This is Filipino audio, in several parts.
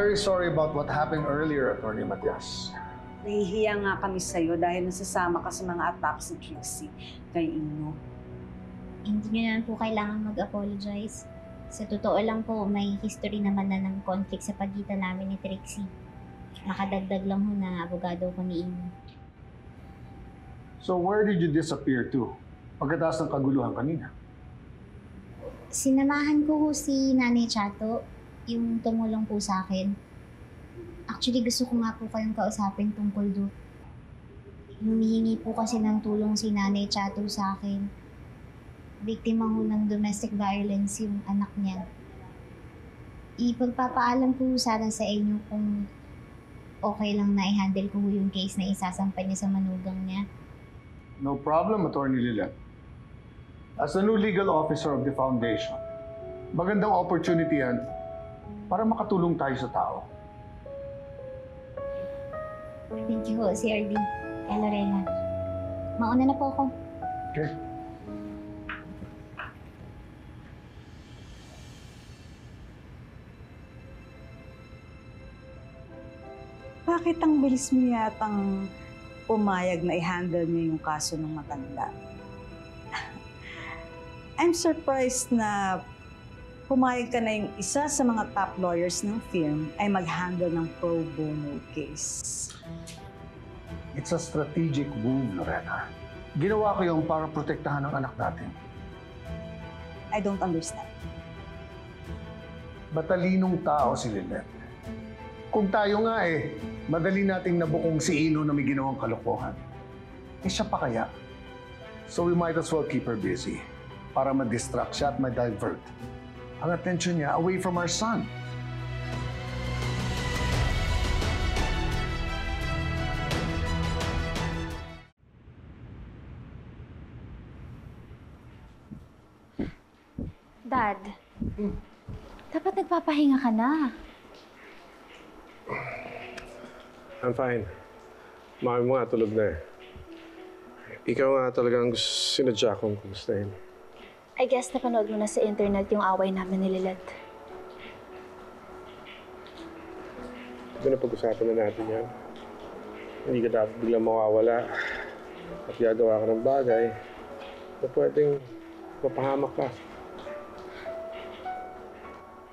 very sorry about what happened earlier, Attorney Matias. Nahihiya nga kami sa'yo dahil nasasama ka sa mga attacks ni Trixie kay Ino. Hindi nyo naman po kailangan mag-apologize. Sa totoo lang po, may history naman na ng conflict sa pagitan namin ni Trixie. Nakadagdag lang ho na abogado ko ni Ino. So where did you disappear to? Pagkatapos ng kaguluhan kanina. Sinamahan ko ho si Nanay Chato, yung tumulong po sa akin. Actually, gusto ko nga po kayong kausapin tungkol doon. Humihingi po kasi ng tulong si Nanay Chato sa akin. Biktima ho ng domestic violence yung anak niya. Ipagpapaalam ko sana sa inyo kung okay lang na i-handle ko yung case na isasampa niya sa manugang niya. No problem, Attorney Lilet. As the new legal officer of the foundation, magandang opportunity yan para makatulong tayo sa tao. Thank you ho, CRD. Kay Lorena. Mauna na po ako. Okay. Bakit ang bilis mo yatang pumayag na i-handle niyo yung kaso ng matanda? I'm surprised na pumayag ka na yung isa sa mga top lawyers ng firm ay mag-handle ng pro bono case. It's a strategic move, Lorena. Ginawa ko yung para protektahan ang anak natin. I don't understand. Matalinong tao si Lilet. Kung tayo nga madali nating nabukong si Ino na may ginawang kalokohan. Siya pa kaya? So we might as well keep her busy para ma-distract siya at ma-divert ang attention niya away from our son. Dad, dapat nagpapahinga ka na. I'm fine. Mami mo nga, tulog na eh. Ikaw nga talagang sinadya kong kumustahin. I guess napanood mo na sa internet yung away namin ni Lilet. Hindi na pag-usapan na natin yan. Hindi ka dapat biglang mawawala at gagawa ka ng bagay na pwedeng mapahamak ka.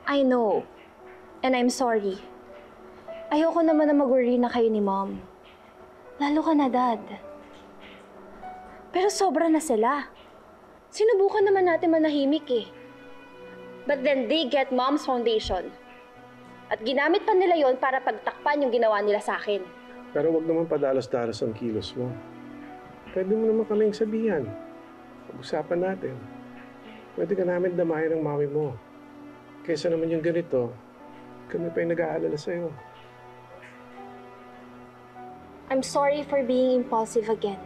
I know. And I'm sorry. Ayoko naman na mag-worry na kayo ni Mom. Lalo ka na, Dad. Pero sobra na sila. Sinubukan naman natin manahimik eh. But then they get Mom's foundation. At ginamit pa nila yon para pagtakpan yung ginawa nila sa akin. Pero wag naman padalos-dalos ang kilos mo. Pwede mo naman kaming sabihan. Pag-usapan natin. Pwede ka namin damayan ng mami mo. Kaysa naman yung ganito, kami pa yung nag-aalala sa'yo. I'm sorry for being impulsive again.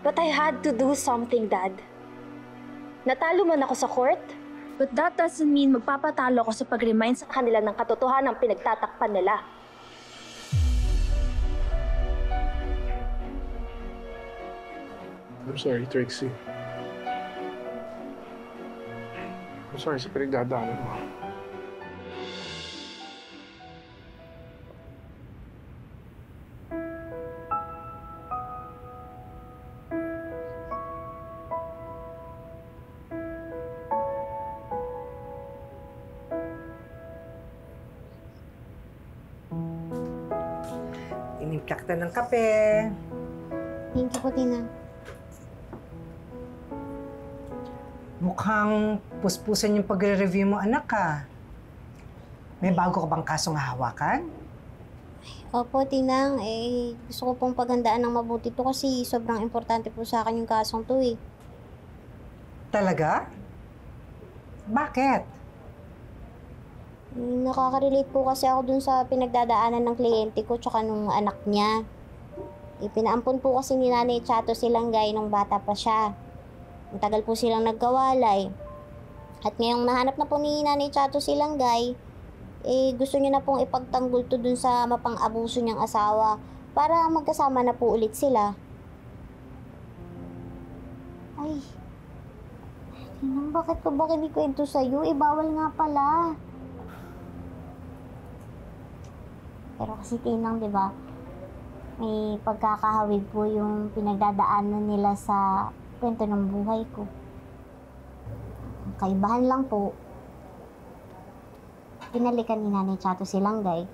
But I had to do something, Dad. Natalo man ako sa court, but that doesn't mean magpapatalo ako sa pag-remind sa kanila ng katotohanan ng pinagtatakpan nila. I'm sorry, Trixie. I'm sorry sa pinagdadaanan mo. Inimplak na ng kape. Thank you po, Tina. Mukhang puspusan yung pagre-review mo, anak ka. May bago ka bang kasong hahawakan? Opo, Tinang. Gusto ko pong paghandaan ng mabuti to kasi sobrang importante po sa akin yung kasong to eh. Talaga? Bakit? Nakaka-relate po kasi ako dun sa pinagdadaanan ng kliyente ko tsaka nung anak niya. Pinaampon po kasi ni Nanay Chato silang gay nung bata pa siya. Ang tagal po silang nagkawalay. At ngayong nahanap na po ni Nanay Chato silang gay, gusto niya na pong ipagtanggol to dun sa mapang-abuso niyang asawa para magkasama na po ulit sila. Ay, Tinang, bakit ko ba kinikwento sa'yo? Bawal nga pala. Pero kasi Tinang, di ba, may pagkakahawig po yung pinagdadaanan nila sa kwento ng buhay ko. Ang kaibahan lang po, pinalikan ni Nanay Chato si Langgay.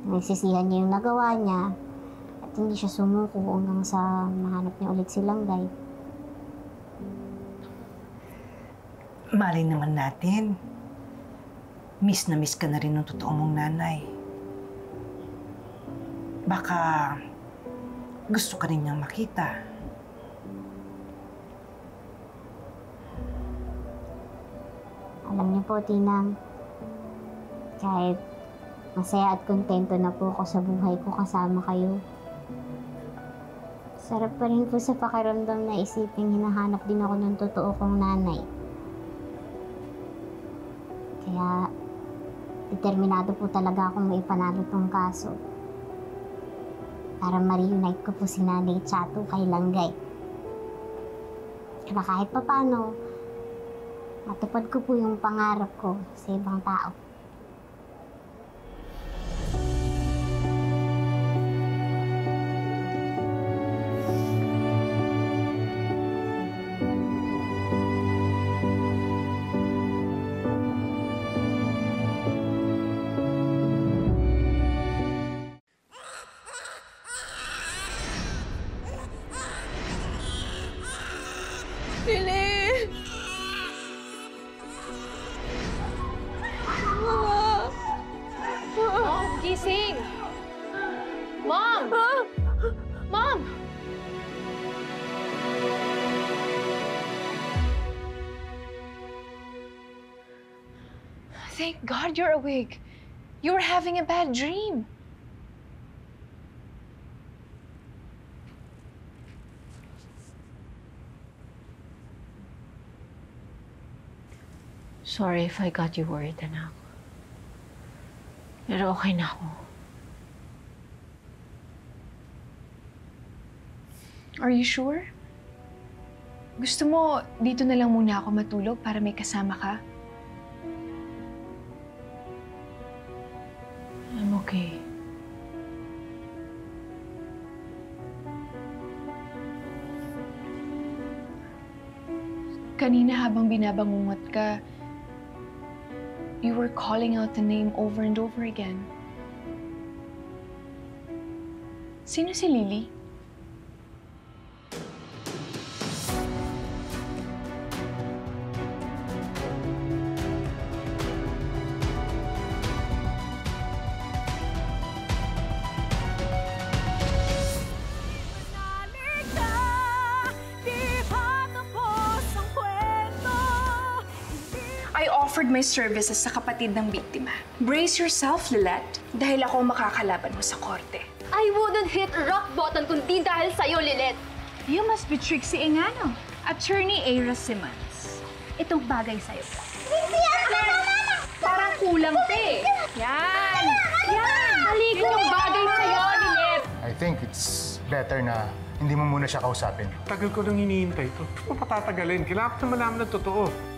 Nagsisihan niya yung nagawa niya at hindi siya sumuko hanggang sa mahanap niya ulit si Langgay. Malay naman natin. Miss na miss ka na rin ng totoo mong nanay. Baka gusto ka rin niyang makita. Alam niyo po, Tinang, kahit masaya at kontento na po ako sa buhay ko kasama kayo, sarap pa rin po sa pakiramdam na isiping hinahanap din ako ng totoo kong nanay. Kaya, determinado po talaga akong maipanalo tong kaso para ma-reunite ko po si Nanay Chato kay Langgay. Kaya kahit papano, matupad ko po yung pangarap ko sa ibang tao. Mom, gising! Mom! Mom! Thank God you're awake. You were having a bad dream. Sorry if I got you worried, anak. Pero okay na ako. Are you sure? Gusto mo, dito na lang muna ako matulog para may kasama ka? I'm okay. Kanina habang binabangungot ka, you were calling out the name over and over again. Sino si Lily? I offered my services sa kapatid ng biktima. Brace yourself, Lilette, dahil ako makakalaban mo sa korte. I wouldn't hit rock bottom kundi dahil sa'yo, Lilith. You must be Trixie Engano, Attorney Aira Simmons. Itong bagay sa'yo. Parang kulang pa eh. Yan! Yan! Yun yung bagay sa'yo, Lilith. I think it's better na hindi mo muna siya kausapin. Tagal ko nang hinihintay ito. Patatagaling. Kailangan ko na malaman ng totoo.